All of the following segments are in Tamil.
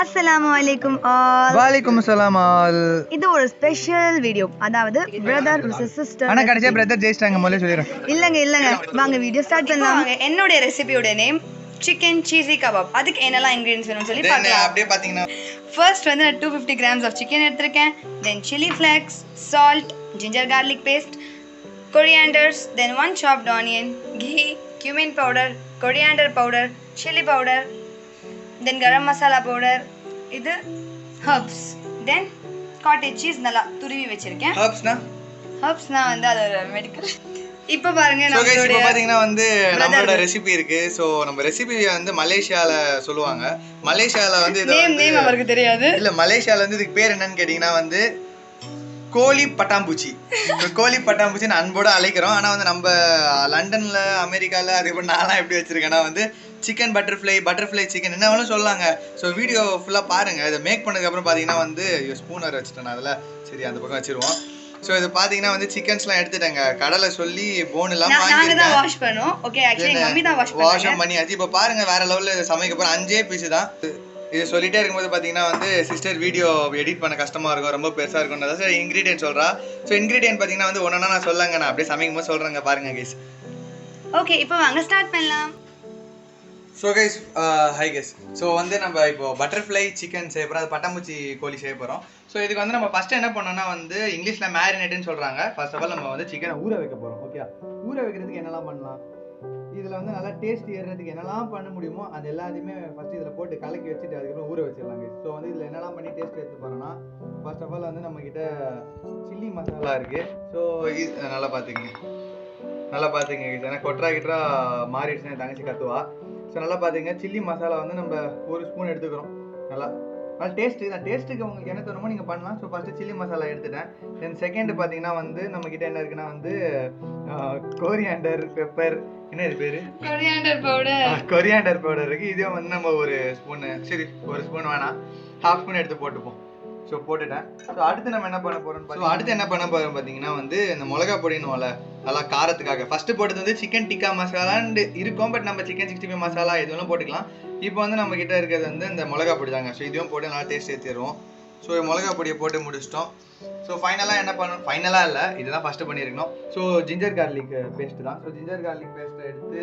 Assalamualaikum all. Walaikum assalam all. இது ஒரு ஸ்பெஷல் வீடியோ. அதாவது பிரதர் vs சிஸ்டர். ஆனா கடைசியா பிரதர் ஜெயிச்சிட்டாங்க முதல்ல சொல்லிறேன். இல்லங்க வாங்க வீடியோ ஸ்டார்ட் பண்ணலாம். என்னோட ரெசிபியோட நேம் chicken cheesy kebab. அதுக்கு என்னெல்லாம் ingredients வேணும்னு சொல்லி பார்க்கலாம். அப்படியே பாத்தீங்கன்னா ஃபர்ஸ்ட் வந்து நான் 250 grams of chicken எடுத்துர்க்கேன். Then chili flakes, salt, ginger garlic paste, corianders, then 1 chopped onion, ghee, cumin powder, coriander powder, chilli powder, then garam masala powder, இது herbs, then cottage cheese நல்லா துருவி வச்சிருக்கேன். herbs நான் வந்து அது மெடிக்கல். இப்போ பாருங்க நம்மளோட பாத்தீங்கன்னா வந்து நம்மளோட ரெசிபி இருக்கு. சோ நம்ம ரெசிபி வந்து மலேசியால சொல்லுவாங்க. மலேசியால வந்து இது நேம் அவருக்கு தெரியாது. இல்ல மலேசியால வந்து இதுக்கு பேர் என்னன்னு கேட்டிங்கன்னா வந்து கோழி பட்டாம்பூச்சி. கோழி பட்டாம்பூச்சின்னு அன்போட அழைக்கிறோம். ஆனா வந்து நம்ம லண்டன்ல அமெரிக்கால அதே போல நான்லாம் எப்படி வச்சிருக்கேன்னா வந்து சிக்கன் பட்டர்ஃப்ளை சிக்கன் என்ன வேணும் சொல்லாங்க. ஸோ வீடியோ ஃபுல்லாக பாருங்க. இதை மேக் பண்ணதுக்கப்புறம் பார்த்தீங்கன்னா வந்து ஸ்பூன் வர வச்சுட்டேன் அதில். சரி அந்த பக்கம் வச்சிருவோம். ஸோ இது பார்த்தீங்கன்னா வந்து சிக்கன்ஸ்லாம் எடுத்துட்டாங்க. கடலை சொல்லி போன் எல்லாம் வாஷ் பண்ணியாச்சு. இப்போ பாருங்க வேற லெவலில் சமைக்க போகிறோம். 5 பீஸ் தான். இது சொல்லிட்டே இருக்கும்போது பார்த்தீங்கன்னா வந்து சிஸ்டர் வீடியோ எடிட் பண்ண கஷ்டமாக இருக்கும், ரொம்ப பெருசாக இருக்கும். சார் இன்க்ரீடியன்ட் சொல்கிறா. ஸோ இன்க்ரீடியன்ட் பார்த்தீங்கன்னா வந்து ஒன்றா நான் சொல்லங்க, நான் அப்படியே சமைக்கும் போது சொல்கிறேங்க பாருங்க கைஸ். ஓகே இப்போ வாங்க ஸ்டார்ட் பண்ணலாம். So guys hi guys. So வந்து நம்ம இப்போ பட்டர்ஃப்ளை சிக்கன் செய்ய போகிறோம். அது பட்டாம்பூச்சி கோழி செய்ய போகிறோம். ஸோ இதுக்கு வந்து நம்ம ஃபஸ்ட்டு என்ன பண்ணோம்னா வந்து இங்கிலீஷில் மேரினேட்டுன்னு சொல்கிறாங்க. ஃபர்ஸ்ட் ஆஃப் ஆல் நம்ம வந்து சிக்கனை ஊற வைக்க போகிறோம். ஓகே, ஊற வைக்கிறதுக்கு என்னெல்லாம் பண்ணலாம், இதில் வந்து நல்லா டேஸ்ட் ஏறுறதுக்கு என்னெல்லாம் பண்ண முடியுமோ அது எல்லாத்தையுமே ஃபஸ்ட்டு இதில் போட்டு கலக்கி வச்சுட்டு அதுக்கப்புறம் ஊற வச்சிடலாங்க. ஸோ வந்து இதில் என்னெல்லாம் பண்ணி டேஸ்ட் எடுத்து போகிறோன்னா ஃபர்ஸ்ட் ஆஃப் ஆல் வந்து நம்மக்கிட்ட சில்லி மசாலா இருக்குது. ஸோ இது நல்லா பார்த்துங்க ஏன்னா கொட்ரா கிட்ரா மாறிடுச்சுன்னா என் தங்கச்சி கத்துவா. ஸோ நல்லா பார்த்துங்க சில்லி மசாலா வந்து நம்ம 1 ஸ்பூன் எடுத்துக்கிறோம். நல்லா டேஸ்ட்டுக்கு உங்களுக்கு என்ன தருமோ நீங்கள் பண்ணலாம். ஸோ ஃபஸ்ட்டு சில்லி மசாலா எடுத்துட்டேன். தென் செகண்ட் பார்த்தீங்கன்னா வந்து நம்மக்கிட்ட என்ன இருக்குன்னா வந்து கோரியாண்டர் பெப்பர், என்ன இது பேர், கொரியாண்டர் பவுடர் இருக்குது. இதே வந்து நம்ம 1 ஸ்பூனு, சரி 1 ஸ்பூன் வேணாம், 1/2 ஸ்பூன் எடுத்து போட்டுப்போம். ஸோ போட்டுட்டேன். ஸோ அடுத்து நம்ம என்ன பண்ண போகிறோம் பார்த்தீங்கன்னா வந்து இந்த மிளகா பொடினுவோம்ல நல்லா காரத்துக்காக ஃபஸ்ட்டு போட்டது வந்து சிக்கன் டிக்கா மசாலான்னு இருக்கும். பட் நம்ம சிக்கன் 65 மசாலா இதுவெல்லாம் போட்டுக்கலாம். இப்போ வந்து நம்ம கிட்ட இருக்கிறது வந்து இந்த மிளகா பொடி தாங்க. ஸோ இதுவும் போட்டு நல்லா டேஸ்ட் ஏற்றிடுவோம். ஸோ மிளகா பொடியை போட்டு முடிச்சிட்டோம். ஸோ ஃபைனலாக என்ன பண்ணணும், ஃபைனலாக இல்லை இதுதான் ஃபஸ்ட்டு பண்ணியிருக்கணும். ஸோ ஜிஞ்சர் கார்லிக் பேஸ்ட்டு தான். ஸோ ஜிஞ்சர் கார்லிக் பேஸ்ட்டை எடுத்து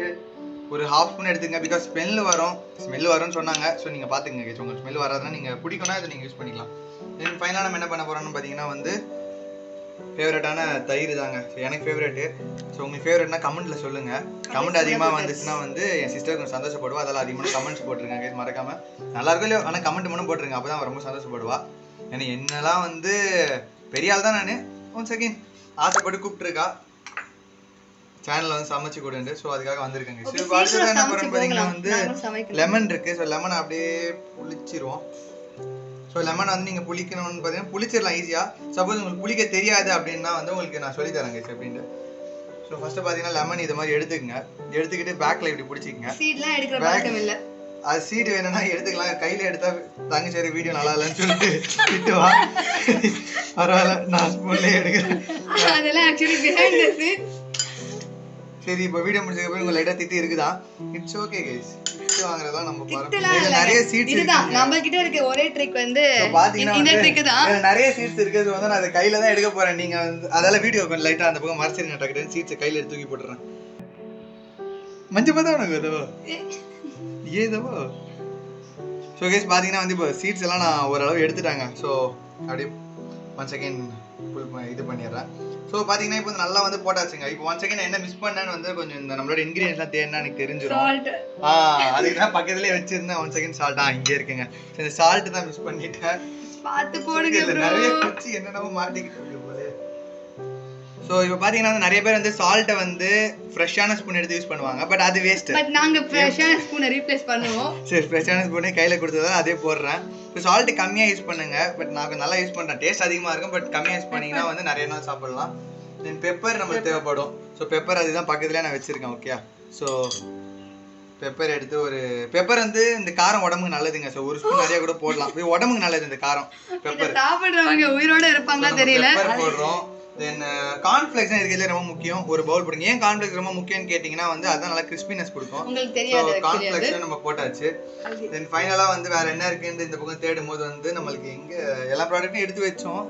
ஒரு 1/2 ஸ்பூன் எடுத்துங்க. பிகாஸ் ஸ்மெல் வரும்னு சொன்னாங்க. ஸோ நீங்கள் பார்த்துங்க, உங்களுக்கு ஸ்மெல் வராதுன்னா நீங்கள் பிடிக்கணும், இதை நீங்கள் யூஸ் பண்ணிக்கலாம். தென் ஃபைனலாக நம்ம என்ன பண்ண போகிறோம்னு பார்த்தீங்கன்னா வந்து ஃபேவரட்டான தயிர் தாங்க. ஸோ எனக்கு ஃபேவரெட்டு. ஸோ உங்களுக்கு ஃபேவரெட்னா கமெண்ட்டில் சொல்லுங்கள். கமெண்ட் அதிகமாக வந்துச்சுன்னா வந்து என் சிஸ்டர் கொஞ்சம் சந்தோஷப்படுவா. அதெல்லாம் அதிகமான கமெண்ட்ஸ் போட்டிருக்காங்க மறக்காமல். நல்லா இருக்கும் இல்லையோ ஆனால் கமெண்ட் மட்டும் போட்டுருங்க, அப்போ தான் ரொம்ப சந்தோஷப்படுவா. ஏன்னா என்னெல்லாம் வந்து பெரிய ஆள் தான் நான். 1 செகண்ட் ஆசைப்பட்டு கூப்பிட்டுருக்கா சேனலில் வந்து சமைச்சு கொடுண்டு. ஸோ அதுக்காக வந்திருக்கேங்க. ஸோ இப்போ அடுத்தது என்ன பண்ணுறோன்னு பார்த்தீங்கன்னா வந்து லெமன் இருக்குது. ஸோ லெமனை அப்படியே புளிச்சிருவோம். ஸோ லெமன் வந்து நீங்கள் புளிக்கணும்னு பார்த்தீங்கன்னா புளிச்சிடலாம் ஈஸியாக. சப்போஸ் உங்களுக்கு புளிக்க தெரியாது அப்படின்னா வந்து உங்களுக்கு நான் சொல்லித்தரேங்க அப்படின்ட்டு. ஸோ ஃபஸ்ட்டு பார்த்தீங்கன்னா லெமன் இது மாதிரி எடுத்துக்கிட்டு பேக்கில் இப்படி பிடிச்சிக்கங்க. அது சீடு வேணும்னா எடுத்துக்கலாம். கையில் எடுத்தால் தங்க சரி வீடியோ நல்லா இல்லைன்னு சொல்லிட்டு திட்டுவா. பரவாயில்ல நான் ஸ்பூன்லேயே எடுக்கிறேன். சரி இப்போ வீடியோ முடிச்சதுக்கப்புறம் உங்க லைட்டா திட்டு இருக்குதா? It's okay guys. திட்டு வாங்குறதெல்லாம் நம்ம பாருங்க. நிறைய சீட்ஸ் இருக்கு. நம்ம கிட்ட இருக்க ஒரே ட்ரிக் வந்து இந்த ட்ரிக் தான். நிறைய சீட்ஸ் இருக்கு. சோ வந்து நான் அதை கையில தான் எடுக்க போறேன். நீங்க அதால வீடியோ கொஞ்சம் லைட்டா அந்த பக்கம் மறைச்சிருங்க. டக்கு சீட்ஸ் கையில எடுத்து தூக்கி போட்டுறேன். மஞ்சள் பார்த்தா உனக்கு ஏதோ ஸோ கைஸ் பார்த்தீங்கன்னா வந்து இப்போ சீட்ஸ் எல்லாம் நான் ஓரளவு எடுத்துட்டாங்க. ஸோ அப்படியே 1 செகண்ட் இது பண்ணிடுறேன். ஸோ பார்த்தீங்கன்னா இப்போ நல்லா வந்து போட்டாச்சுங்க. இப்போ 1 செகண்ட் என்ன மிஸ் பண்ணேன்னு வந்து கொஞ்சம் இந்த நம்மளோட இன்கிரீடியன்ஸ்லாம் தேடினா எனக்கு தெரிஞ்சிடும். அதுக்கு தான் பக்கத்துலேயே வச்சிருந்தேன். 1 செகண்ட் சால்ட்டா இங்கே இருக்குங்க. இந்த சால்ட் தான் மிஸ் பண்ணிட்டேன். பார்த்து போடுங்க. நிறைய குச்சி என்னென்னமோ மாட்டிக்கிட்டு போல. ஸோ இப்போ பார்த்தீங்கன்னா வந்து நிறைய பேர் வந்து சால்ட்டை வந்து ஃப்ரெஷ்ஷான ஸ்பூன் எடுத்து யூஸ் பண்ணுவாங்க. பட் அது வேஸ்ட். பட் நாங்கள் ஃப்ரெஷ்ஷான ஸ்பூனை ரீப்ளேஸ் பண்ணுவோம். சரி ஃப்ரெஷ்ஷான ஸ்பூனே கையில் கொடுத்ததால அதே போடுறேன். இப்போ சால்ட்டு கம்மியாக யூஸ் பண்ணுங்க. பட் நான் நல்லா யூஸ் பண்ணுறேன். டேஸ்ட் அதிகமாக இருக்கும். பட் கம்மியாக யூஸ் பண்ணிங்கன்னா வந்து நிறைய நாள் சாப்பிடலாம். தென் பெப்பர் நம்மளுக்கு தேவைப்படும். ஸோ பெப்பர் அதுதான் பக்கத்துலேயே நான் வச்சுருக்கேன். ஓகே, ஸோ பெப்பர் எடுத்து பெப்பர் வந்து இந்த காரம் உடம்புக்கு நல்லதுங்க. ஸோ 1 ஸ்பூன் நிறைய கூட போடலாம். உடம்புக்கு நல்லது இந்த காரம் பெப்பர். சாப்பிட்றவங்க உயிரோட இருப்பாங்களா தெரியல. பெப்பர் போடுறோம். தென் கார்ன்ஃப்ளேக்ஸ் தான் இதுல ரொம்ப முக்கியம். ஒரு பவுல் போடுங்க. ஏன் கார்ன்ஃப்ளேக்ஸ் ரொம்ப முக்கியம்னு கேட்டிங்கன்னா வந்து அதான் நல்லா கிறிஸ்பினஸ் கொடுக்கும். உங்களுக்கு தெரியாது கார்ன்ஃப்ளேக்ஸ் நம்ம போட்டாச்சு. தென் ஃபைனலா வந்து வேற என்ன இருக்குன்னு இந்த பக்கம் தேடும் போது வந்து நம்மளுக்கு இங்க எல்லா ப்ராடக்ட்டும் எடுத்து வச்சோம்.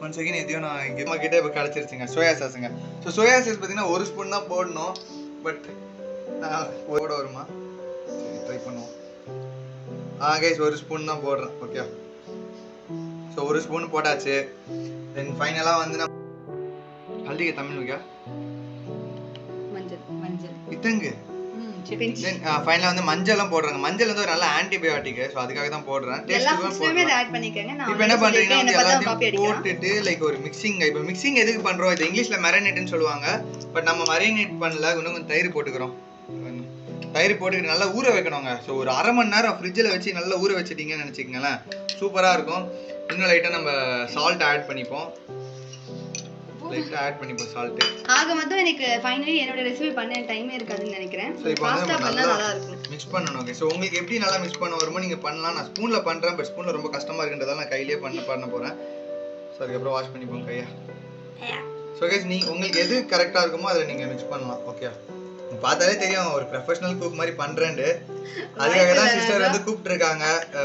ஒன் செகண்ட் எதையும் நான் இங்கே அம்மா கிட்டே இப்போ கிடச்சிருச்சுங்க. சோயா சாஸுங்க. ஸோ சோயா சாஸ் பார்த்தீங்கன்னா ஒரு ஸ்பூன் தான் போடணும். பட் போட வருமா? சரி ட்ரை பண்ணுவோம். கைஸ் ஒரு ஸ்பூன் தான் போடுறேன். ஓகே. ஸோ ஒரு ஸ்பூன் போட்டாச்சு. தென் ஃபைனலாக வந்து நம்ம ஹல்திக்கு தமிழ் வைக்கா மஞ்சள் இத்தங்கு. தென் ஃபைனலாக வந்து மஞ்சள்லாம் போடுறாங்க. மஞ்சள் வந்து ஒரு நல்ல ஆன்டிபயோட்டிக். ஸோ அதுக்காக தான் போடுறேன். இப்போ என்ன பண்ணுறீங்கன்னா வந்து எல்லாத்தையும் போட்டுட்டு லைக் ஒரு மிக்சிங். இப்போ மிக்சிங் எதுக்கு பண்ணுறோம்? இது இங்கிலீஷில் மேரினேட்னு சொல்லுவாங்க. பட் நம்ம மேரினேட் பண்ணல, இன்னும் கொஞ்சம் தயிர் போட்டுக்கிறோம். தயிர் போட்டுக்கிட்டு நல்லா ஊற வைக்கணுங்க. ஸோ ஒரு அரை மணி நேரம் ஃப்ரிட்ஜில் வச்சு நல்லா ஊற வச்சுட்டீங்கன்னு நினச்சிக்கங்களேன், சூப்பராக இருக்கும். இன்னும் லைட்டாக நம்ம சால்ட் ஆட் பண்ணிப்போம். சால்ட் ஆக மொத்தம் எனக்கு ஃபைனலி என்னோட ரெசிபி பண்ண டைமே இருக்காதுன்னு நினைக்கிறேன். சோ இப்போ வந்து நல்லா மிக்ஸ் பண்ணனும். ஓகே. சோ உங்களுக்கு எப்படி நல்லா மிக்ஸ் பண்ண வருமோ நீங்க பண்ணலாம். நான் ஸ்பூன்ல பண்றேன். பட் ஸ்பூன்ல ரொம்ப கஷ்டமா இருக்குன்றதால நான் கையிலேயே பண்ண போறேன். சோ அதுக்கு அப்புறம் வாஷ் பண்ணிப்போம் கையா. சோ गाइस நீ உங்களுக்கு எது கரெக்ட்டா இருக்குமோ அதை நீங்க மிக்ஸ் பண்ணலாம். ஓகே. பார்த்தாலே தெரியும் ஒரு ப்ரொஃபஷனல் குக் மாதிரி பண்றேன்னு. அதுக்காக தான் சிஸ்டர் வந்து கூப்பிட்டுருக்காங்க.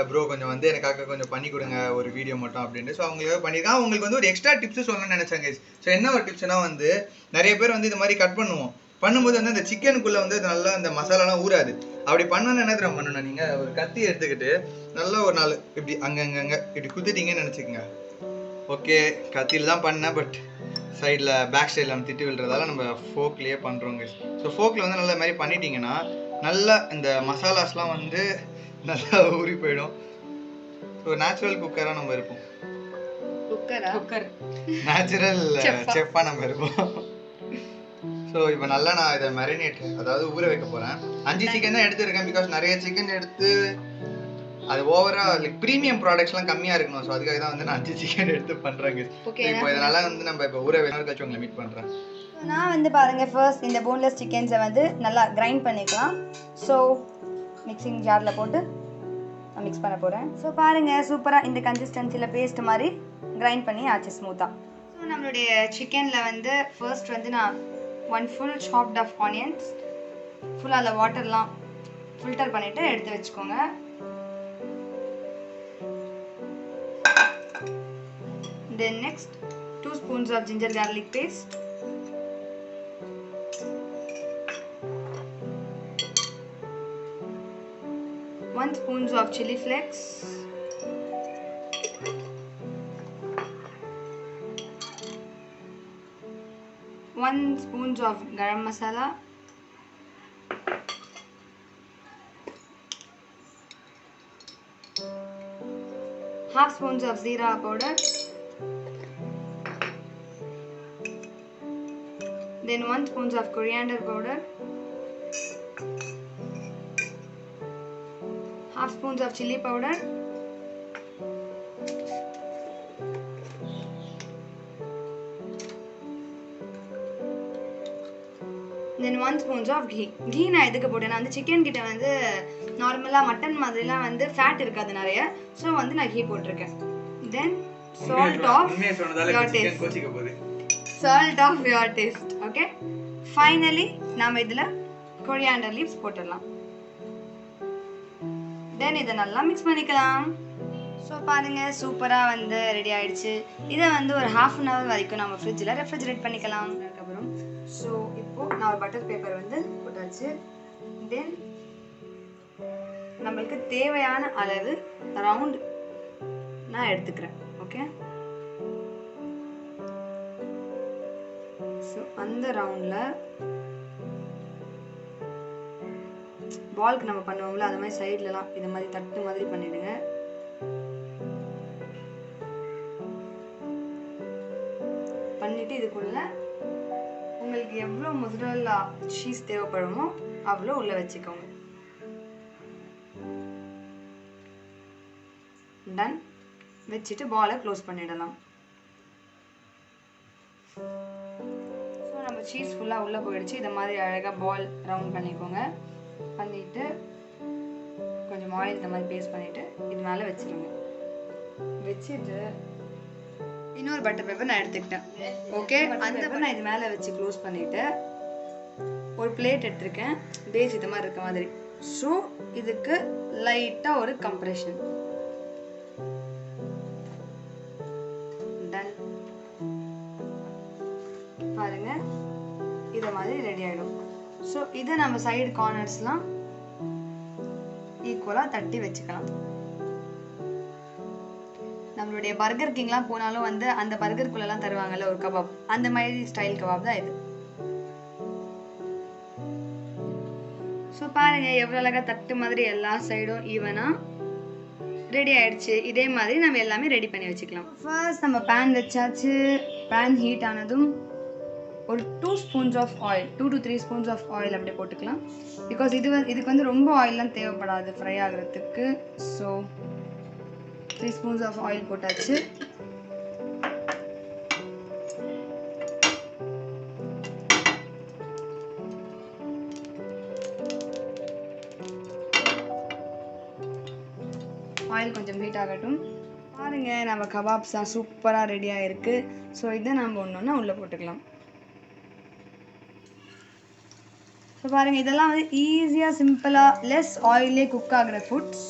ப்ரோ கொஞ்சம் வந்து எனக்காக கொஞ்சம் பண்ணி கொடுங்க ஒரு வீடியோ மட்டும் அப்படின்னு. ஸோ அவங்களுக்காக பண்ணியிருக்காங்க. உங்களுக்கு வந்து ஒரு எக்ஸ்ட்ரா டிப்ஸ் சொல்லணும்னு நினைச்சேன் கைஸ். ஸோ என்ன ஒரு டிப்ஸ்னா வந்து நிறைய பேர் வந்து இது மாதிரி கட் பண்ணுவோம். பண்ணும்போது வந்து அந்த சிக்கனுக்குள்ள வந்து நல்லா அந்த மசாலாலாம் ஊறாது. அப்படி பண்ணணும்னு என்ன தெரியும் பண்ணணும்? நீங்க ஒரு கத்தி எடுத்துக்கிட்டு நல்லா ஒரு நாள் இப்படி அங்கங்க இப்படி குத்திட்டீங்கன்னு நினைச்சுக்கோங்க. ஓகே கத்தியில் தான் பண்ணேன். பட் சைடில் பேக் சைடில் நம்ம திட்டு விழுறதால நம்ம ஃபோக்லேயே பண்ணுறோங்க. ஸோ ஃபோக்கில் வந்து நல்லா மாதிரி பண்ணிட்டீங்கன்னா நல்லா இந்த மசாலாஸ்லாம் வந்து நல்லா ஊறி போயிடும். ஸோ நேச்சுரல் குக்கராக நம்ம இருப்போம். நேச்சுரல் செஃப்பாக நம்ம இருப்போம். ஸோ இப்போ நல்லா நான் இதை மேரினேட் அதாவது ஊற வைக்க போகிறேன். 5 சிக்கன் தான் எடுத்துருக்கேன். பிகாஸ் நிறைய சிக்கன் எடுத்து அது ஓவரா லைக் பிரீமியம் ப்ராடக்ட்ஸ்லாம் கம்மியா இருக்கணும். ஸோ அதுக்காக தான் வந்து நான் 5 சிக்கன் எடுத்து பண்றேங்க. இப்போ இதனால வந்து நம்ம இப்போ ஊற வைக்கிறதுக்கு உங்களை மீட் பண்றேன். நான் வந்து பாருங்க ஃபர்ஸ்ட் இந்த போன்லெஸ் சிக்கன்ஸை வந்து நல்லா கிரைண்ட் பண்ணிக்கலாம். ஸோ மிக்சிங் ஜாரில் போட்டு நான் மிக்ஸ் பண்ண போகிறேன். ஸோ பாருங்கள் சூப்பராக இந்த கன்சிஸ்டன்சியில் பேஸ்ட் மாதிரி கிரைண்ட் பண்ணி ஆச்சு ஸ்மூத்தாக. ஸோ நம்மளுடைய சிக்கனில் வந்து ஃபர்ஸ்ட் வந்து நான் 1 ஃபுல் சாப்ட் ஆஃப் ஆனியன்ஸ் ஃபுல்லாக அதில் வாட்டர்லாம் ஃபில்டர் பண்ணிவிட்டு எடுத்து வச்சுக்கோங்க. Then next 2 spoons of ginger garlic paste, 1 spoon of chilli flakes, 1 spoon of garam masala, 1/2 spoons of zeera powder, then 1 spoon of coriander powder, 1/2 spoon of chilli powder, then 1 spoon of ghee. Ghee நான் எதுக்கு போட்டேன்னா வந்து சிக்கன் கிட்ட வந்து நார்மலா மட்டன் மாதிரிலாம் வந்து ஃபேட் இருக்காது நிறைய. ஸோ வந்து நான் ghee போட்டிருக்கேன். Then salt of your taste. Salt of your taste. Okay. Finally நாம இதுல coriander leaves போட்டுடலாம். Then இதை நல்லா மிக்ஸ் பண்ணிக்கலாம். ஸோ பாருங்க சூப்பரா வந்து ரெடி ஆயிடுச்சு. இதை வந்து ஒரு 1/2 an hour வரைக்கும் நம்ம ஃப்ரிட்ஜில் ரெஃப்ரிஜரேட் பண்ணிக்கலாம். அதுக்கப்புறம் ஸோ இப்போ நான் ஒரு பட்டர் பேப்பர் வந்து போட்டாச்சு. தென் நம்மளுக்கு தேவையான அளவு ரவுண்ட் நான் எடுத்துக்கிறேன். ஓகே. ஸோ அந்த ரவுண்டில் பால்க்கு நம்ம பண்ணுவோம்ல அது மாதிரி சைட்லலாம் இது மாதிரி தட்டு மாதிரி பண்ணிடுங்க. பண்ணிட்டு இதுக்குள்ள உங்களுக்கு எவ்வளோ மொசரல்லா சீஸ் தேவைப்படுமோ அவ்வளோ உள்ள வச்சுக்கோங்க. டன். வச்சுட்டு பாலை க்ளோஸ் பண்ணிடலாம். ஸோ நம்ம சீஸ் ஃபுல்லாக உள்ளே போயிடுச்சு. இதை மாதிரி அழகாக பால் ரவுண்ட் பண்ணிக்கோங்க. பண்ணிட்டு கொஞ்சம் ஆயில் இந்த மாதிரி பேஸ்ட் பண்ணிட்டு இது மேலே வச்சிருங்க. வச்சுட்டு இன்னொரு பட்டர் பேப்பர் நான் எடுத்துக்கிட்டேன். ஓகே, அந்த பேப்பர் நான் இது மேலே வச்சு க்ளோஸ் பண்ணிவிட்டு ஒரு பிளேட் எடுத்திருக்கேன், பேஸ் இது மாதிரி இருக்க மாதிரி. ஸோ இதுக்கு லைட்டாக ஒரு கம்ப்ரெஷன். டன். பாருங்க, இதை மாதிரி ரெடி ஆகிடும். ஸோ இதை நம்ம சைடு கார்னர்ஸ்லாம் ஈக்குவலாக தட்டி வச்சுக்கலாம். நம்மளுடைய பர்கர் கிங்லாம் போனாலும் வந்து அந்த பர்கருக்குள்ளெல்லாம் தருவாங்கல்ல ஒரு கபாப், அந்த மாதிரி ஸ்டைல் கபாப் தான் இது. ஸோ பாருங்க எவ்வளோ அழகாக தட்டு மாதிரி எல்லா சைடும் ஈவனாக ரெடி ஆயிடுச்சு. இதே மாதிரி நம்ம எல்லாமே ரெடி பண்ணி வச்சுக்கலாம். ஃபர்ஸ்ட் நம்ம பேன் வச்சாச்சு. பேன் ஹீட் ஆனதும் ஒரு 2 spoons of oil, 2 to 3 spoons of oil அப்படியே போட்டுக்கலாம். பிகாஸ் இதுக்கு வந்து ரொம்ப ஆயிலெலாம் தேவைப்படாது ஃப்ரை ஆகிறதுக்கு. ஸோ 3 ஸ்பூன்ஸ் ஆஃப் ஆயில் போட்டாச்சு. ஆயில் கொஞ்சம் ஹீட் ஆகட்டும். பாருங்க நம்ம கபாப்ஸ்லாம் சூப்பராக ரெடியாக இருக்குது. ஸோ இதை நம்ம ஒன்று உள்ளே போட்டுக்கலாம். ஸோ பாருங்கள், இதெல்லாம் வந்து ஈஸியாக சிம்பிளாக லெஸ் ஆயிலே குக் ஆகிற ஃபுட்ஸ்.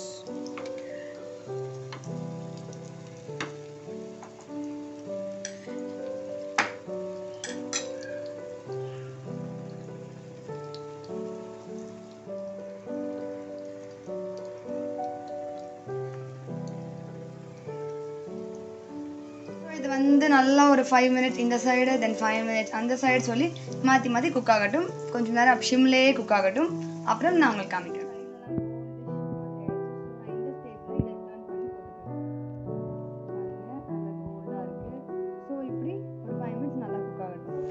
இது வந்து நல்லா ஒரு 5 மினிட்ஸ் இந்த சைடு, தென் 5 மினிட்ஸ் அந்த சைடு சொல்லி மாற்றி மாற்றி குக் ஆகட்டும். கொஞ்சம் நேரம் ஷிம்லேயே குக் ஆகட்டும். அப்புறம் நான் உங்களுக்கு காமிக்கிறேன்.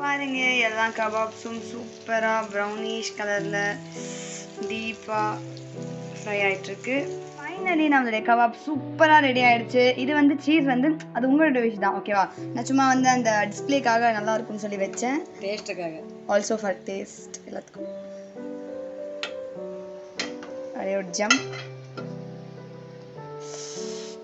பாருங்க, எல்லா கபாப்ஸும் சூப்பராக ப்ரௌனிஷ் கலரில் டீப்பாக ஃப்ரை ஆகிட்டுருக்கு. ஃபைனலி நம்மளுடைய கபாப் சூப்பராக ரெடி ஆகிடுச்சு. இது வந்து சீஸ் வந்து அது உங்களோட விஷ் தான், ஓகேவா? நான் சும்மா வந்து அந்த டிஸ்பிளேக்காக நல்லா இருக்கும்னு சொல்லி வச்சேன், டேஸ்ட்டுக்காக, ஆல்சோ ஃபார் டேஸ்ட் எல்லாத்துக்கும். அப்படியே ஒரு ஜம்ப்.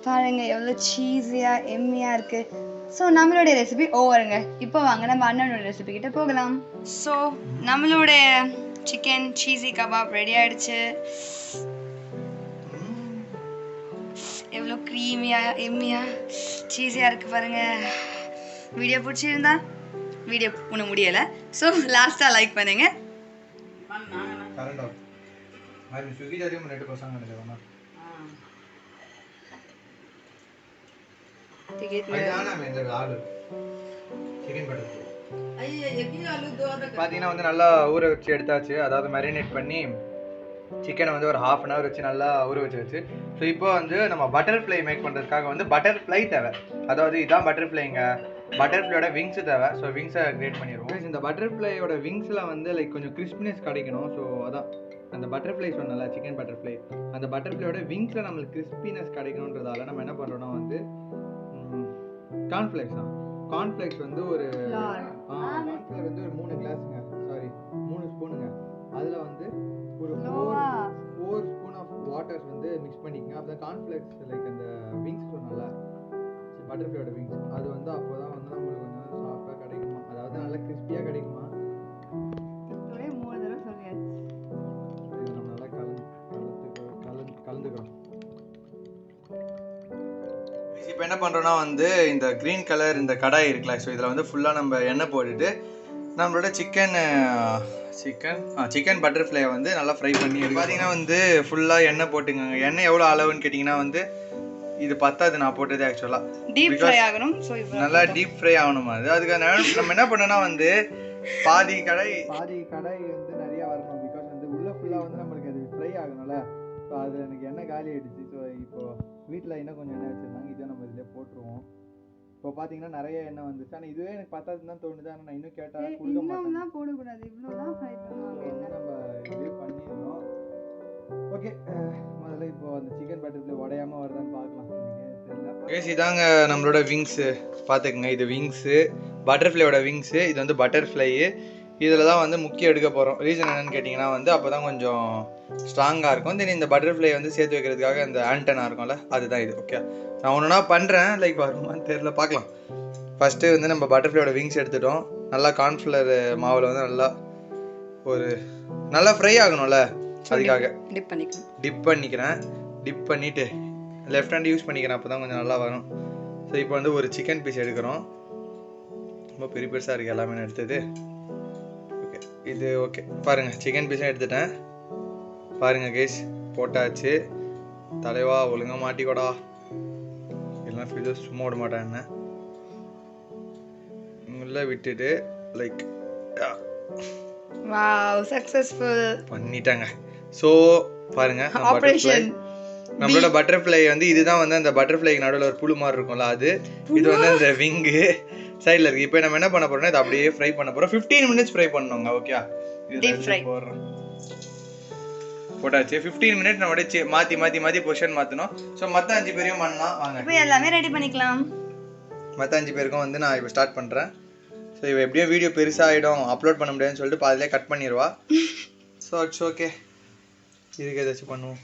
பாருங்க எவ்வளோ சீஸியாக எம்மியாக இருக்குது. ஸோ நம்மளுடைய ரெசிபி ஓவருங்க. இப்போ வாங்க நம்ம அண்ணனோட ரெசிபி கிட்ட போகலாம். ஸோ நம்மளுடைய சிக்கன் சீஸி கபாப் ரெடி ஆகிடுச்சு. எவ்வளோ க்ரீமியாக எம்மியாக சீஸியாக இருக்குது பாருங்கள். வீடியோ பிடிச்சிருந்தா வீடியோ ஒன்றும் முடியலை, ஸோ லாஸ்ட்டாக லைக் பண்ணுங்க. பார்த்தீங்கன்னா வந்து நல்லா ஊற வச்சு எடுத்தாச்சு, அதாவது மேரினேட் பண்ணி சிக்கனை வந்து ஒரு 1/2 hour வச்சு நல்லா ஊற வச்சு. ஸோ இப்போ வந்து நம்ம பட்டர்ஃப்ளை மேக் பண்ணுறதுக்காக வந்து பட்டர்ஃப்ளை தேவை. அதாவது இதுதான் பட்டர்ஃப்ளைங்க, பட்டர்ஃப்ளையோட விங்ஸ் தேவை. ஸோ விங்ஸை கிரியேட் பண்ணிடுவோம். இந்த பட்டர்ஃப்ளையோட விங்ஸில் வந்து லைக் கொஞ்சம் கிறிஸ்பினஸ் கிடைக்கணும். ஸோ அதான் அந்த பட்டர்ஃப்ளை சொன்னல, சிக்கன் பட்டர்ஃப்ளை, அந்த பட்டர்ஃப்ளையோட விங்ஸில் நம்மளுக்கு கிறிஸ்பினஸ் கிடைக்கணுன்றதால நம்ம என்ன பண்ணுறோன்னா வந்து கார்ன்ஃப்ளேக்ஸ் தான். கார்ன்ஃப்ளேக்ஸ் வந்து ஒரு கார்ன்ஃப்ளேக்ஸ் வந்து ஒரு 3 கிளாஸுங்க, சாரி 3 ஸ்பூனுங்க. அதில் வந்து ஒரு 4 ஸ்பூன் ஆஃப் வாட்டர்ஸ் வந்து மிக்ஸ் பண்ணிக்கங்க. அப்போ கார்ன்ஃப்ளேக்ஸ் லைக் அந்த விங்ஸ் சொன்னல, பட்டர்ஃப்ளையோட விங்ஸ், அது வந்து அப்போ தான் வந்து நம்மளுக்கு கொஞ்சம் சாஃப்டாக கிடைக்குமா, அதாவது நல்லா கிறிஸ்பியாக கிடைக்குமா. இது நம்ம நல்லா கலந்துக்கிறோம். இப்போ என்ன பண்ணுறோன்னா வந்து இந்த க்ரீன் கலர் இந்த கடாய் இருக்குல்ல, ஸோ இதில் வந்து ஃபுல்லாக நம்ம எண்ணெய் போட்டுட்டு நம்மளோட சிக்கன் பட்டர்ஃப்ளையை வந்து நல்லா ஃப்ரை பண்ணி பார்த்தீங்கன்னா வந்து ஃபுல்லாக எண்ணெய் போட்டுங்க. எண்ணெய் எவ்வளோ அளவுன்னு கேட்டிங்கன்னா வந்து இது பத்தாது, நான் போட்டது ஆக்சுவலாக டீப் ஃப்ரை ஆகணும். ஸோ நல்லா டீப் ஃப்ரை ஆகணும். அதுக்காக நம்ம என்ன பண்ணோன்னா வந்து பாதி கடாய் வந்து நிறையா வரணும். பிகாஸ் வந்து உள்ளே ஃபுல்லாக வந்து நம்மளுக்கு அது ஃப்ரை ஆகணும்ல. ஸோ அது எனக்கு எண்ணெய் காலி ஆகிடுச்சு. ஸோ இப்போது வீட்டில் இன்னும் கொஞ்சம் எண்ணெய் வச்சுருந்தாங்க, இதை நம்ம இதில் போட்டுருவோம். இப்போ பார்த்தீங்கன்னா நிறைய எண்ணெய் வந்துச்சு. ஆனால் இதுவே எனக்கு பத்தாதுன்னு தான் தோணுது. ஆனால் நான் இன்னும் கேட்டால் கொடுக்க மாட்டேன். போடக்கூடாது, இவ்வளோ தான் ஃப்ரை பண்ணுவாங்க. நம்ம இது பண்ணிடணும். ஓகே, முதல்ல இப்போ அந்த சிக்கன் பட்டர்ஃப்ளை உடையாமல் வருதான்னு பார்க்கலாம். கேஸ் இதாங்க நம்மளோட விங்ஸு, பார்த்துக்குங்க. இது விங்ஸு, பட்டர்ஃப்ளையோட விங்ஸு. இது வந்து பட்டர்ஃப்ளை. இதில் தான் வந்து முக்கியம் எடுக்க போகிறோம். ரீசன் என்னென்னு கேட்டிங்கன்னா வந்து அப்போ தான் கொஞ்சம் ஸ்ட்ராங்காக இருக்கும். தென் இந்த பட்டர்ஃப்ளை வந்து சேர்த்து வைக்கிறதுக்காக இந்த ஆண்டனா இருக்கும்ல, அதுதான் இது. ஓகே, நான் ஒன்றுனா பண்ணுறேன், லைக் வருமானு தெரியல, பார்க்கலாம். ஃபஸ்ட்டு வந்து நம்ம பட்டர்ஃப்ளையோட விங்ஸ் எடுத்துட்டோம். நல்லா கார்ன்ஃப்ளவர் மாவில் வந்து நல்லா ஃப்ரை ஆகணும்ல, அதுக்காக டிப் பண்ணிக்கிறேன். டிப் பண்ணிவிட்டு லெஃப்ட் ஹேண்ட் யூஸ் பண்ணிக்கிறேன், அப்போ தான் கொஞ்சம் நல்லா வரும். ஸோ இப்போ வந்து ஒரு சிக்கன் பீஸ் எடுக்கிறோம். ரொம்ப பெருசாக இருக்குது எல்லாமே நான் எடுத்தது. ஓகே, இது ஓகே. பாருங்கள், சிக்கன் பீஸாக எடுத்துட்டேன். பாருங்கள் கேஸ், போட்டாச்சு. தலைவா ஒழுங்காக மாட்டிக்கோடா, எல்லாம் ஃபியூச்சர் சும்மா விட மாட்டேன். என்ன உள்ள விட்டுட்டு லைக் வாவ், சக்சஸ்ஃபுல் பண்ணிட்டாங்க. ஸோ பாருங்க, நம்மளோட பட்டர்ஃப்ளை வந்து இதுதான் வந்து அந்த பட்டர்ஃப்ளைக்கு நடுவில் ஒரு புழு மாதிரி இருக்கும்ல, அது இது வந்து அந்த விங்கு சைடில் இருக்கு. இப்போ நம்ம என்ன பண்ண போறோம்னா இதை அப்படியே ஃப்ரை பண்ண போறோம். 15 மினிட்ஸ் ஃப்ரை பண்ணோங்க. ஓகே, போட்டாச்சு. 15 மினிட் நம்ம அப்படியே மாற்றி மாற்றி மாற்றி பொசிஷன் மாற்றணும். ஸோ மற்ற 5 பேரையும் பண்ணலாம் வாங்க. இப்போ எல்லாமே ரெடி பண்ணிக்கலாம். மற்ற 5 பேருக்கும் வந்து நான் இப்போ ஸ்டார்ட் பண்ணுறேன். ஸோ இவ எப்படியும் வீடியோ பெருசாகிடும், அப்லோட் பண்ண முடியாதுன்னு சொல்லிட்டு பாதிலே கட் பண்ணிடுவா. ஸோ இட்ஸ் ஓகே, இதுக்கு ஏதாச்சும் பண்ணுவோம்.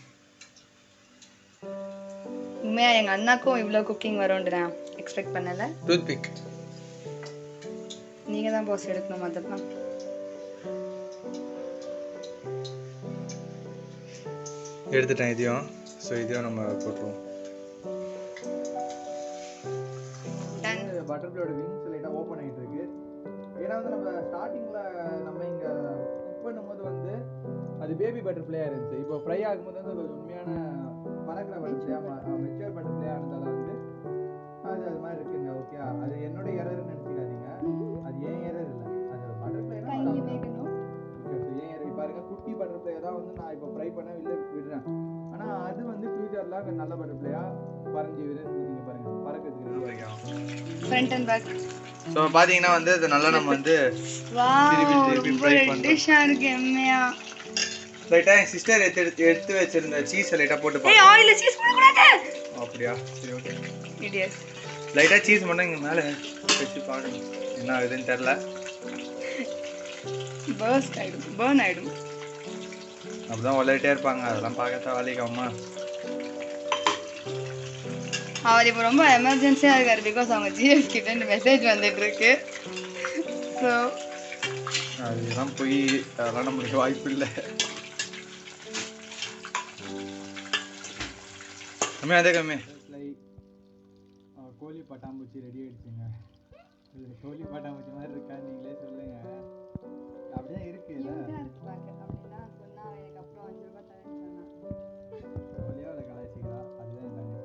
உண்மையாக எங்கள் அண்ணாக்கும் இவ்வளோ குக்கிங் வரும்னு நான் எக்ஸ்பெக்ட் பண்ணலை. டூத் பிக் நீங்கள் தான் பாஸ் எடுக்கணும் அதெல்லாம். எடுத்துட்டேன் இதையும். ஸோ இதையும் நம்ம போட்டுருவோம். பட்டர்ஃப்ளையோட விங்ஸ் லைட்டாக ஓப்பன் ஆகிட்டு இருக்கு. ஏன்னா வந்து நம்ம ஸ்டார்டிங்கில் நம்ம இங்கே குக் பண்ணும்போது வந்து அது பேபி பட்டர்ஃப்ளையாக இருந்துச்சு. இப்போ ஃப்ரை ஆகும்போது வந்து அது உண்மையான பறக்கிற பட்டர்ஃப்ளையாக மெச்சூர் பட்டர்ஃப்ளையாக இருந்தாலும் வந்து அது மாதிரி இருக்குங்க. ஓகே, அது என்னோட எரர்னு நினச்சிக்காதீங்க, அது ஏன் எரர் இல்லை, அது பட்டர்ஃப்ளை தான். ஓகே, ஸோ ஏன் எரர் பாருங்கள், குட்டி பட்டர்ஃப்ளை தான் வந்து நான் இப்போ ஃப்ரை பண்ண விடுறேன். ஆனால் அது வந்து ஃபியூச்சரில் நல்ல பட்டர்ஃப்ளையாக பறஞ்சு விடுன்னு பாருங்கள், பறக்கிறதுக்கு ஃப்ரண்ட் அண்ட் பேக். ஸோ பார்த்தீங்கன்னா வந்து அது நல்லா நம்ம வந்து திருப்பி ஃப்ரை பண்ணுறோம். லைட்டாக என் சிஸ்டர் எடுத்து வச்சிருந்த சீஸை லைட்டாக போட்டு பாருங்க. ஆயில்ல சீஸ் போடக்கூடாது. அப்படியா? சரி, ஓகே. இடியட். லைட்டாக சீஸ் மட்டும் இங்கே மேலே வச்சு பாருங்க, என்ன ஆகுதுன்னு தெரில. பர்ன் ஆயிடும். அப்படிதான் விளையாட்டே இருப்பாங்க, அதெல்லாம் பார்க்கத்தான் வேலைக்காமா. அவர் இப்போ ரொம்ப எமர்ஜென்சியாக இருக்கார், பிகாஸ் அவங்க ஜிஎஸ் கிட்ட மெசேஜ் வந்துட்டு இருக்கு. ஸோ அதெல்லாம் போய் அதெல்லாம் நம்மளுக்கு வாய்ப்பு இல்லை. கம்மி அதே கம்மி. கோழி பட்டாம்பூச்சி ரெடி ஆயிடுச்சுங்க. இது கோழி பட்டாம்பூச்சி மாதிரி இருக்கா நீங்களே சொல்லுங்க. அப்படியே இருக்கு இல்ல, அப்படின்னா சொன்னா எனக்கு அப்புறம் 5 ரூபாய் தரேன்னு சொன்னா கோழியோட கலாய்ச்சிக்கிறா. அதுதான் என்ன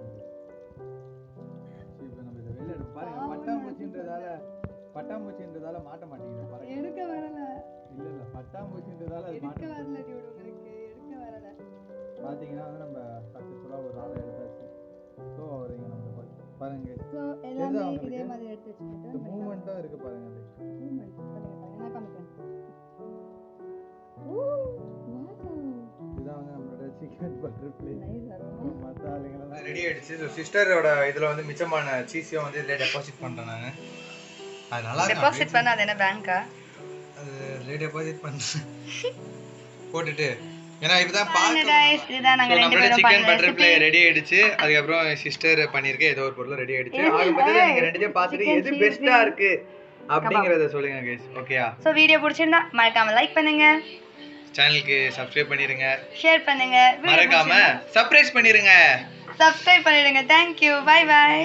இப்போ நம்ம இதை வெளில எடுப்போம். பாருங்க, பட்டாம்பூச்சின்றதால மாட்ட மாட்டேங்குது. பாருங்க, எடுக்க வரல. இல்ல பட்டாம்பூச்சின்றதால அது மாட்ட வரல. உங்களுக்கு எடுக்க வரல. பாத்தீங்கன்னா வந்து நம்ம சக்சஸ்ஃபுல்லா ஒரு ஆளை எடுத்தாச்சு. ஸோ அவரைங்க நம்ம பாருங்க, ஸோ எல்லாமே இதே மாதிரி எடுத்து வச்சுக்கிட்டு மூவ்மெண்ட்டாக இருக்கு பாருங்க. அது மூவ்மெண்ட் பாருங்க, நான் காமிக்கிறேன். இதுதான் வந்து நம்மளோட சிக்கன் பட்டர்ஃப்ளை மசாலாலாம் ரெடி ஆயிடுச்சு. ஸோ சிஸ்டரோட இதில் வந்து மிச்சமான சீஸையும் வந்து இதில் டெபாசிட் பண்ணுறேன் நான். அது நல்லா டெபாசிட் பண்ண, அது என்ன பேங்க்கா? அது இதில் டெபாசிட் பண்ணுறேன் போட்டுட்டு. ஏன்னா இப்பதான் நம்மளோட சிக்கன் பட்டர்ஃப்ளை ரெடி ஆயிடுச்சு. அதுக்கப்புறம் சிஸ்டர் பண்ணிருக்க ஏதோ ஒரு பொருள் ரெடி ஆயிடுச்சு. ஆகும்போது நீங்க ரெண்டுத்தையும் பார்த்துட்டு எது பெஸ்டா இருக்கு அப்படிங்கறத சொல்லுங்க गाइस. ஓகேயா? சோ வீடியோ பிடிச்சிருந்தா மறக்காம லைக் பண்ணுங்க, சேனலுக்கு சப்ஸ்கிரைப் பண்ணிருங்க, ஷேர் பண்ணுங்க, மறக்காம சப்ஸ்கிரைப் பண்ணிருங்க. Thank you, bye bye.